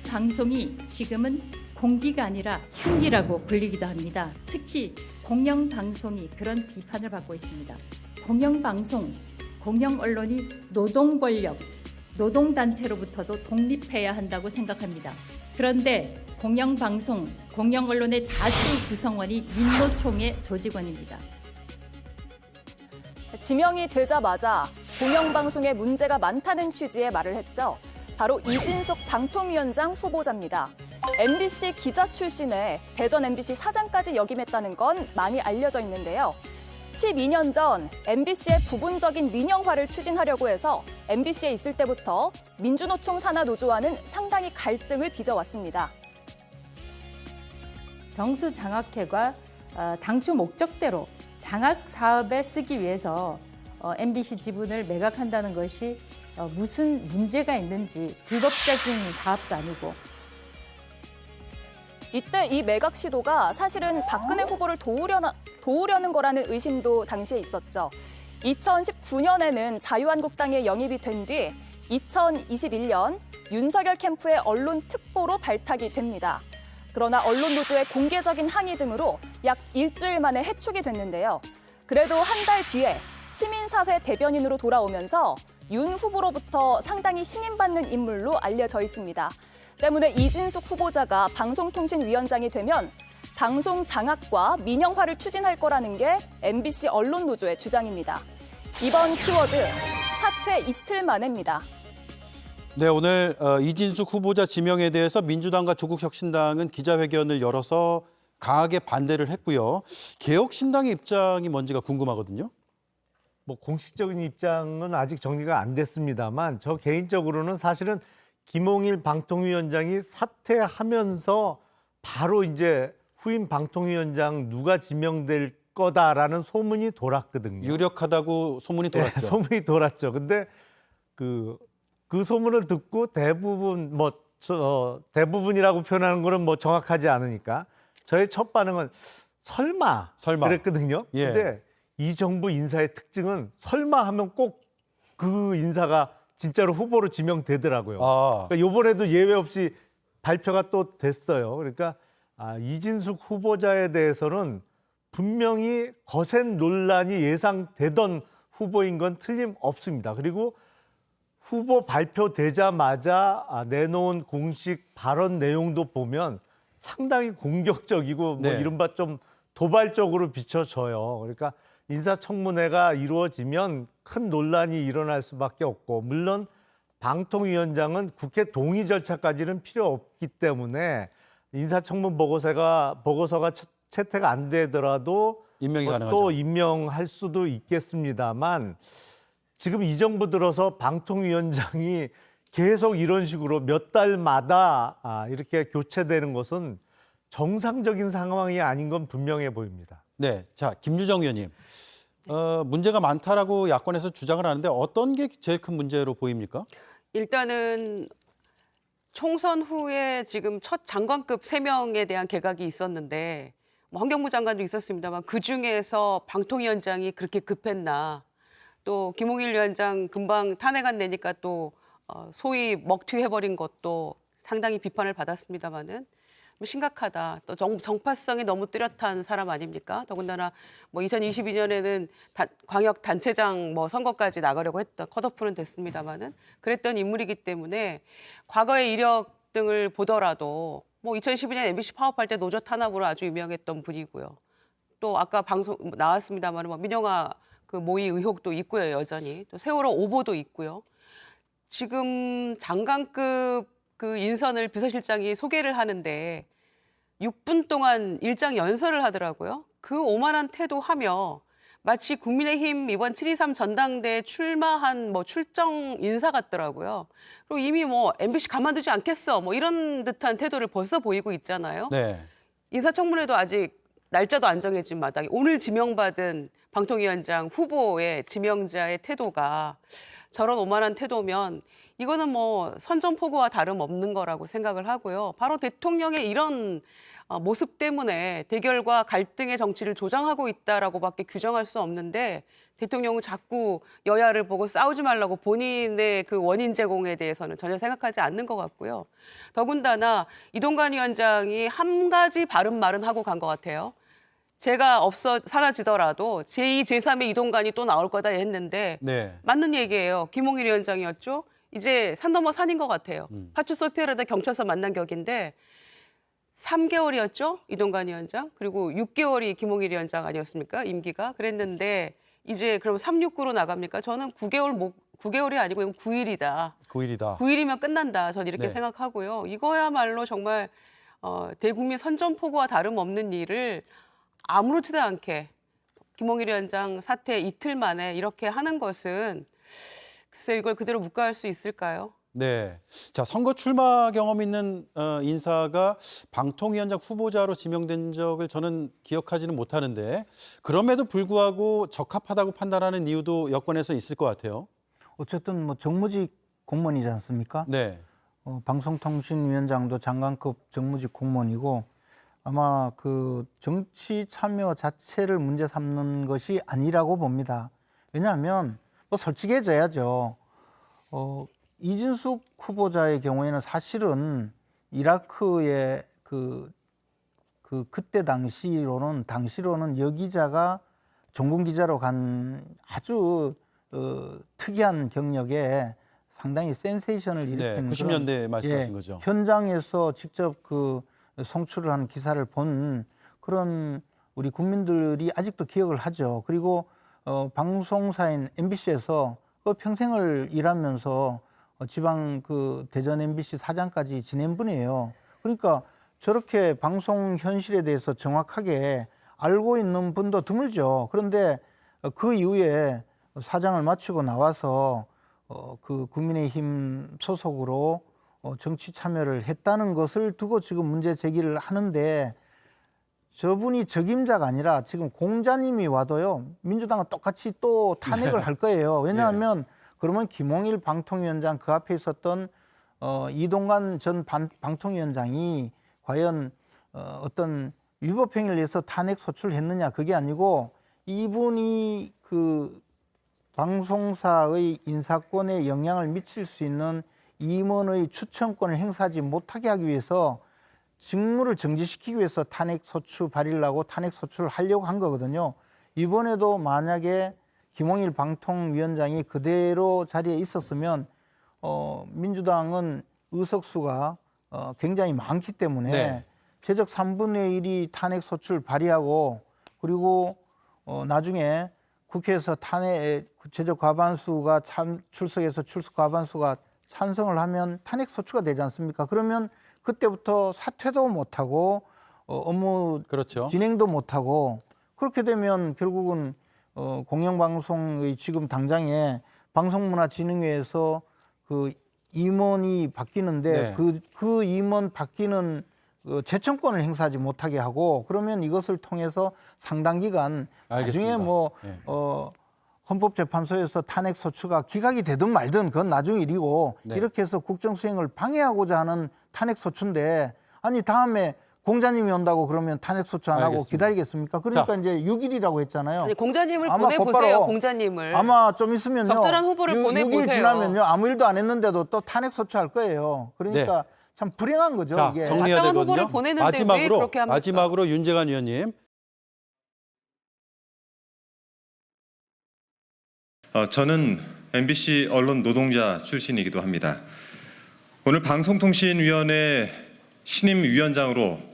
방송이 지금은 공기가 아니라 흉기라고 불리기도 합니다. 특히 공영방송이 그런 비판을 받고 있습니다. 공영방송, 공영언론이 노동권력, 노동단체로부터도 독립해야 한다고 생각합니다. 그런데 공영방송, 공영언론의 다수 구성원이 민노총의 조직원입니다. 지명이 되자마자 공영방송에 문제가 많다는 취지의 말을 했죠. 바로 이진숙 방통위원장 후보자입니다. MBC 기자 출신에 대전 MBC 사장까지 역임했다는 건 많이 알려져 있는데요. 12년 전 MBC의 부분적인 민영화를 추진하려고 해서 MBC에 있을 때부터 민주노총 산하 노조와는 상당히 갈등을 빚어왔습니다. 정수장학회가 당초 목적대로 장학 사업에 쓰기 위해서 MBC 지분을 매각한다는 것이 무슨 문제가 있는지 불법적인 사업도 아니고. 이때 이 매각 시도가 사실은 박근혜 후보를 도우려는 거라는 의심도 당시에 있었죠. 2019년에는 자유한국당에 영입이 된 뒤 2021년 윤석열 캠프의 언론 특보로 발탁이 됩니다. 그러나 언론 노조의 공개적인 항의 등으로 약 일주일 만에 해촉이 됐는데요. 그래도 한 달 뒤에 시민사회 대변인으로 돌아오면서 윤 후보로부터 상당히 신임받는 인물로 알려져 있습니다. 때문에 이진숙 후보자가 방송통신위원장이 되면 방송 장악과 민영화를 추진할 거라는 게 MBC 언론 노조의 주장입니다. 이번 키워드, 사퇴 이틀 만에입니다. 네, 오늘 이진숙 후보자 지명에 대해서 민주당과 조국혁신당은 기자회견을 열어서 강하게 반대를 했고요. 개혁신당의 입장이 뭔지가 궁금하거든요. 뭐 공식적인 입장은 아직 정리가 안 됐습니다만 저 개인적으로는 사실은 김홍일 방통위원장이 사퇴하면서 바로 이제 후임 방통위원장 누가 지명될 거다라는 소문이 돌았거든요. 유력하다고 소문이 돌았죠. 네, 소문이 돌았죠. 근데 그 소문을 듣고 대부분 대부분이라고 표현하는 거는 뭐 정확하지 않으니까 저의 첫 반응은 설마. 그랬거든요. 예. 근데 이 정부 인사의 특징은 설마 하면 꼭 그 인사가 진짜로 후보로 지명되더라고요. 그러니까 이번에도 예외 없이 발표가 또 됐어요. 그러니까 이진숙 후보자에 대해서는 분명히 거센 논란이 예상되던 후보인 건 틀림없습니다. 그리고 후보 발표되자마자 내놓은 공식 발언 내용도 보면 상당히 공격적이고 뭐 이른바 좀 도발적으로 비춰져요. 그러니까 인사청문회가 이루어지면 큰 논란이 일어날 수밖에 없고, 물론 방통위원장은 국회 동의 절차까지는 필요 없기 때문에 인사청문 보고서가 채택 안 되더라도 임명이 가능하죠. 또 임명할 수도 있겠습니다만, 지금 이 정부 들어서 방통위원장이 계속 이런 식으로 몇 달마다 이렇게 교체되는 것은 정상적인 상황이 아닌 건 분명해 보입니다. 네, 자 김유정 의원님, 문제가 많다라고 야권에서 주장을 하는데 어떤 게 제일 큰 문제로 보입니까? 일단은 총선 후에 지금 첫 장관급 3명에 대한 개각이 있었는데 뭐 환경부 장관도 있었습니다만 그중에서 방통위원장이 그렇게 급했나, 또 김홍일 위원장 금방 탄핵 안 내니까 또 소위 먹튀해버린 것도 상당히 비판을 받았습니다마는 심각하다. 또 정파성이 너무 뚜렷한 사람 아닙니까? 더군다나 뭐 2022년에는 광역 단체장 뭐 선거까지 나가려고 했던, 컷오프는 됐습니다마는 그랬던 인물이기 때문에 과거의 이력 등을 보더라도 뭐 2012년 MBC 파업할 때 노조 탄압으로 아주 유명했던 분이고요. 또 아까 방송 나왔습니다만 뭐 민영화 그 모의 의혹도 있고요, 여전히. 또 세월호 오보도 있고요. 지금 장관급 그 인선을 비서실장이 소개를 하는데 6분 동안 일장 연설을 하더라고요. 그 오만한 태도하며 마치 국민의힘 이번 7.23 전당대에 출마한 뭐 출정 인사 같더라고요. 그리고 이미 뭐 MBC 가만두지 않겠어 뭐 이런 듯한 태도를 벌써 보이고 있잖아요. 네. 인사청문회도 아직 날짜도 안 정해진 마당에 오늘 지명받은 방통위원장 후보의 지명자의 태도가 저런 오만한 태도면 이거는 뭐 선전포고와 다름없는 거라고 생각을 하고요. 바로 대통령의 이런 모습 때문에 대결과 갈등의 정치를 조장하고 있다라고밖에 규정할 수 없는데 대통령은 자꾸 여야를 보고 싸우지 말라고 본인의 그 원인 제공에 대해서는 전혀 생각하지 않는 것 같고요. 더군다나 이동관 위원장이 한 가지 바른 말은 하고 간 것 같아요. 제가 사라지더라도 제2, 제3의 이동관이 또 나올 거다 했는데 네. 맞는 얘기예요. 김홍일 위원장이었죠. 이제 산 넘어 산인 것 같아요. 파출소피에르다 경찰서 만난 격인데 3개월이었죠. 이동관 위원장. 그리고 6개월이 김홍일 위원장 아니었습니까? 임기가. 그랬는데 이제 그럼 369로 나갑니까? 저는 9개월이 아니고 이건 9일이다. 9일이다. 9일이면 끝난다. 전 이렇게 네. 생각하고요. 이거야말로 정말 대국민 선전포고와 다름없는 일을 아무렇지도 않게 김홍일 위원장 사퇴 이틀 만에 이렇게 하는 것은 글쎄 이걸 그대로 묵과할 수 있을까요? 네. 자, 선거 출마 경험 있는 인사가 방통위원장 후보자로 지명된 적을 저는 기억하지는 못하는데 그럼에도 불구하고 적합하다고 판단하는 이유도 여권에서 있을 것 같아요. 어쨌든 뭐 정무직 공무원이지 않습니까? 네. 방송통신위원장도 장관급 정무직 공무원이고 아마 그 정치 참여 자체를 문제 삼는 것이 아니라고 봅니다. 왜냐하면 뭐 솔직해져야죠. 이진숙 후보자의 경우에는 사실은 이라크의 그때 당시로는 여기자가 종군 기자로 간 아주 특이한 경력에 상당히 센세이션을 일으킨 90년대 말씀하신 거죠. 현장에서 직접 그 송출을 한 기사를 본 그런 우리 국민들이 아직도 기억을 하죠. 그리고 방송사인 MBC에서 평생을 일하면서 지방 그 대전 MBC 사장까지 지낸 분이에요. 그러니까 저렇게 방송 현실에 대해서 정확하게 알고 있는 분도 드물죠. 그런데 그 이후에 사장을 마치고 나와서 그 국민의힘 소속으로 정치 참여를 했다는 것을 두고 지금 문제 제기를 하는데 저분이 적임자가 아니라 지금 공자님이 와도요 민주당은 똑같이 또 탄핵을 할 거예요. 왜냐하면 그러면 김홍일 방통위원장 그 앞에 있었던 이동관 전 방통위원장이 과연 어떤 위법행위를 위해서 탄핵 소출했느냐 그게 아니고 이분이 그 방송사의 인사권에 영향을 미칠 수 있는 임원의 추천권을 행사하지 못하게 하기 위해서 직무를 정지시키기 위해서 탄핵 소추 발의를 하고 탄핵 소추를 하려고 한 거거든요. 이번에도 만약에 김홍일 방통위원장이 그대로 자리에 있었으면 민주당은 의석수가 굉장히 많기 때문에 최적 3분의 1이 탄핵 소추를 발의하고 그리고 나중에 국회에서 탄핵 최적 과반수가 출석 과반수가 찬성을 하면 탄핵 소추가 되지 않습니까? 그러면 그때부터 사퇴도 못하고 업무 그렇죠. 진행도 못하고 그렇게 되면 결국은 공영방송의 지금 당장에 방송문화진흥회에서 그 임원이 바뀌는데 그 임원 바뀌는 재청권을 행사하지 못하게 하고 그러면 이것을 통해서 상당 기간 알겠습니다. 나중에 뭐 헌법재판소에서 탄핵 소추가 기각이 되든 말든 그건 나중 일이고 이렇게 해서 국정수행을 방해하고자 하는 탄핵 소추인데 아니 다음에 공자님이 온다고 그러면 탄핵 소추 안 하고 기다리겠습니까? 그러니까 이제 6일이라고 했잖아요. 아니, 공자님을 아마 보내보세요. 공자님을. 아마 좀 있으면요. 적절한 후보를 보내보세요. 6일 지나면요. 아무 일도 안 했는데도 또 탄핵 소추할 거예요. 그러니까 참 불행한 거죠. 자, 이게. 정리해야 마땅한 후보를 되거든요. 보내는데 왜 그렇게 합니까? 마지막으로 윤재관 의원님. 저는 MBC 언론 노동자 출신이기도 합니다. 오늘 방송통신위원회 신임위원장으로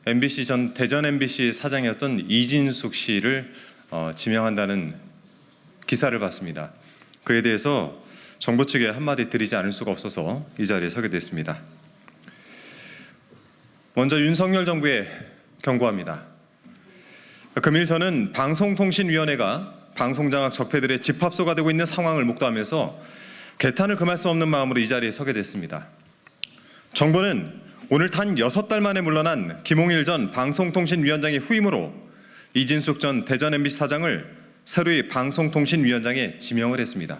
MBC 대전 MBC 사장이었던 이진숙 씨를 지명한다는 기사를 봤습니다. 그에 대해서 정부 측에 한마디 드리지 않을 수가 없어서 이 자리에 서게 됐습니다. 먼저 윤석열 정부에 경고합니다. 금일 저는 방송통신위원회가 방송장악 적폐들의 집합소가 되고 있는 상황을 목도하면서 개탄을 금할 수 없는 마음으로 이 자리에 서게 됐습니다. 정부는 오늘 단 6달 만에 물러난 김홍일 전 방송통신위원장의 후임으로 이진숙 전 대전 MBC 사장을 새로이 방송통신위원장에 지명을 했습니다.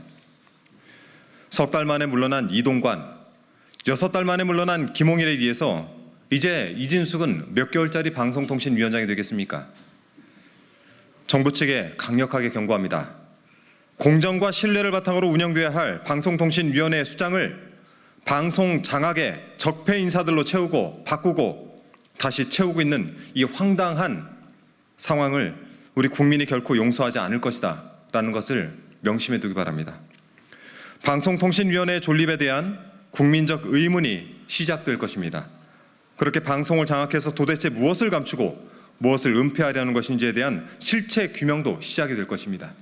석 달 만에 물러난 이동관, 6달 만에 물러난 김홍일에 의해서 이제 이진숙은 몇 개월짜리 방송통신위원장이 되겠습니까? 정부 측에 강력하게 경고합니다. 공정과 신뢰를 바탕으로 운영돼야 할 방송통신위원회 수장을 방송 장악의 적폐 인사들로 채우고 바꾸고 다시 채우고 있는 이 황당한 상황을 우리 국민이 결코 용서하지 않을 것이다 라는 것을 명심해 두기 바랍니다. 방송통신위원회 존립에 대한 국민적 의문이 시작될 것입니다. 그렇게 방송을 장악해서 도대체 무엇을 감추고 무엇을 은폐하려는 것인지에 대한 실체 규명도 시작이 될 것입니다.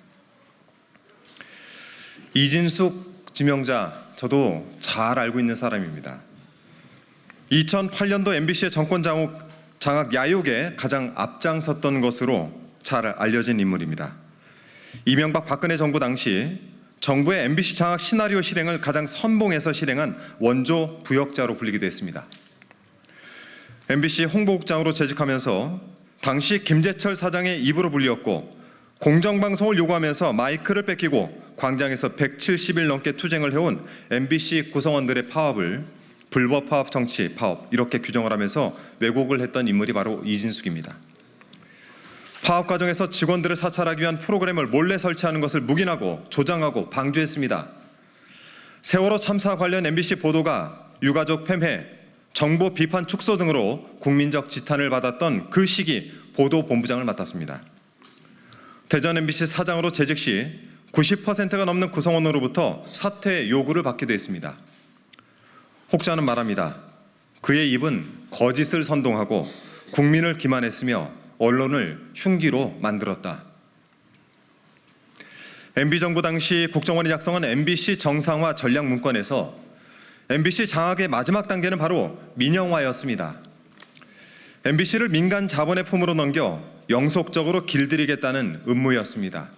이진숙 지명자, 저도 잘 알고 있는 사람입니다. 2008년도 MBC의 정권 장악 야욕에 가장 앞장섰던 것으로 잘 알려진 인물입니다. 이명박 박근혜 정부 당시 정부의 MBC 장악 시나리오 실행을 가장 선봉해서 실행한 원조 부역자로 불리기도 했습니다. MBC 홍보국장으로 재직하면서 당시 김재철 사장의 입으로 불리었고 공정방송을 요구하면서 마이크를 뺏기고 광장에서 170일 넘게 투쟁을 해온 MBC 구성원들의 파업을 불법 파업 정치 파업 이렇게 규정을 하면서 왜곡을 했던 인물이 바로 이진숙입니다. 파업 과정에서 직원들을 사찰하기 위한 프로그램을 몰래 설치하는 것을 묵인하고 조장하고 방조했습니다. 세월호 참사 관련 MBC 보도가 유가족 폐쇄, 정보 비판 축소 등으로 국민적 지탄을 받았던 그 시기 보도본부장을 맡았습니다. 대전 MBC 사장으로 재직 시 90%가 넘는 구성원으로부터 사퇴 요구를 받기도 했습니다. 혹자는 말합니다. 그의 입은 거짓을 선동하고 국민을 기만했으며 언론을 흉기로 만들었다. MB정부 당시 국정원이 작성한 MBC 정상화 전략 문건에서 MBC 장악의 마지막 단계는 바로 민영화였습니다. MBC를 민간 자본의 품으로 넘겨 영속적으로 길들이겠다는 음모였습니다.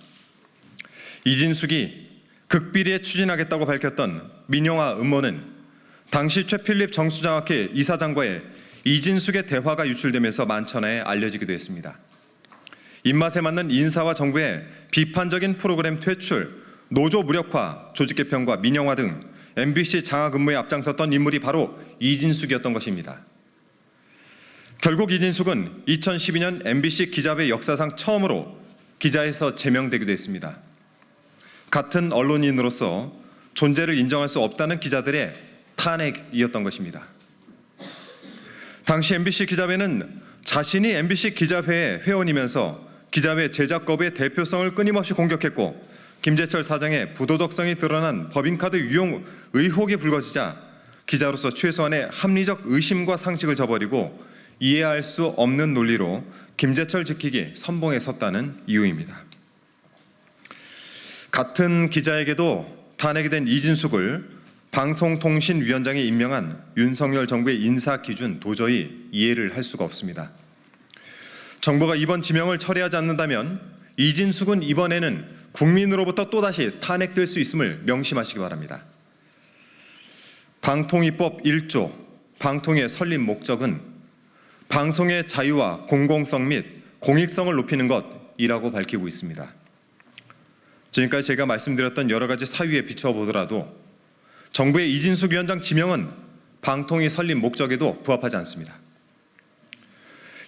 이진숙이 극비리에 추진하겠다고 밝혔던 민영화 음모는 당시 최필립 정수장학회 이사장과의 이진숙의 대화가 유출되면서 만천하에 알려지기도 했습니다. 입맛에 맞는 인사와 정부의 비판적인 프로그램 퇴출, 노조 무력화, 조직 개편과 민영화 등 MBC 장악 음모에 앞장섰던 인물이 바로 이진숙이었던 것입니다. 결국 이진숙은 2012년 MBC 기자회 역사상 처음으로 기자에서 제명되기도 했습니다. 같은 언론인으로서 존재를 인정할 수 없다는 기자들의 탄핵이었던 것입니다. 당시 MBC 기자회는 자신이 MBC 기자회의 회원이면서 기자회 제작 거부의 대표성을 끊임없이 공격했고 김재철 사장의 부도덕성이 드러난 법인카드 유용 의혹이 불거지자 기자로서 최소한의 합리적 의심과 상식을 저버리고 이해할 수 없는 논리로 김재철 지키기 선봉에 섰다는 이유입니다. 같은 기자에게도 탄핵이 된 이진숙을 방송통신위원장에 임명한 윤석열 정부의 인사 기준 도저히 이해를 할 수가 없습니다. 정부가 이번 지명을 처리하지 않는다면 이진숙은 이번에는 국민으로부터 또다시 탄핵될 수 있음을 명심하시기 바랍니다. 방통위법 1조 방통위의 설립 목적은 방송의 자유와 공공성 및 공익성을 높이는 것이라고 밝히고 있습니다. 지금까지 제가 말씀드렸던 여러 가지 사유에 비추어 보더라도 정부의 이진숙 위원장 지명은 방통위 설립 목적에도 부합하지 않습니다.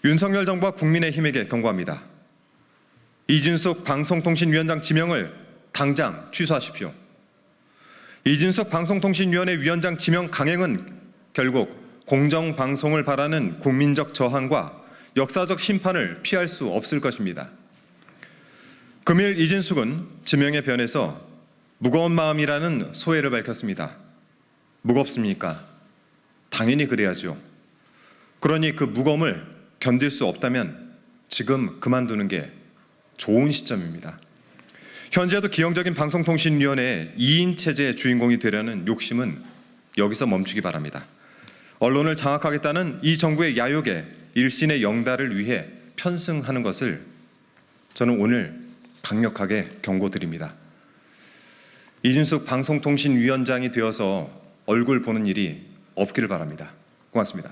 윤석열 정부와 국민의힘에게 경고합니다. 이진숙 방송통신위원장 지명을 당장 취소하십시오. 이진숙 방송통신위원회 위원장 지명 강행은 결국 공정방송을 바라는 국민적 저항과 역사적 심판을 피할 수 없을 것입니다. 금일 이진숙은 지명에 변해서 무거운 마음이라는 소회를 밝혔습니다. 무겁습니까? 당연히 그래야죠. 그러니 그 무거움을 견딜 수 없다면 지금 그만두는 게 좋은 시점입니다. 현재도 기형적인 방송통신위원회의 2인 체제의 주인공이 되려는 욕심은 여기서 멈추기 바랍니다. 언론을 장악하겠다는 이 정부의 야욕에 일신의 영달을 위해 편승하는 것을 저는 오늘 강력하게 경고드립니다. 이진숙 방송통신위원장이 되어서 얼굴 보는 일이 없기를 바랍니다. 고맙습니다.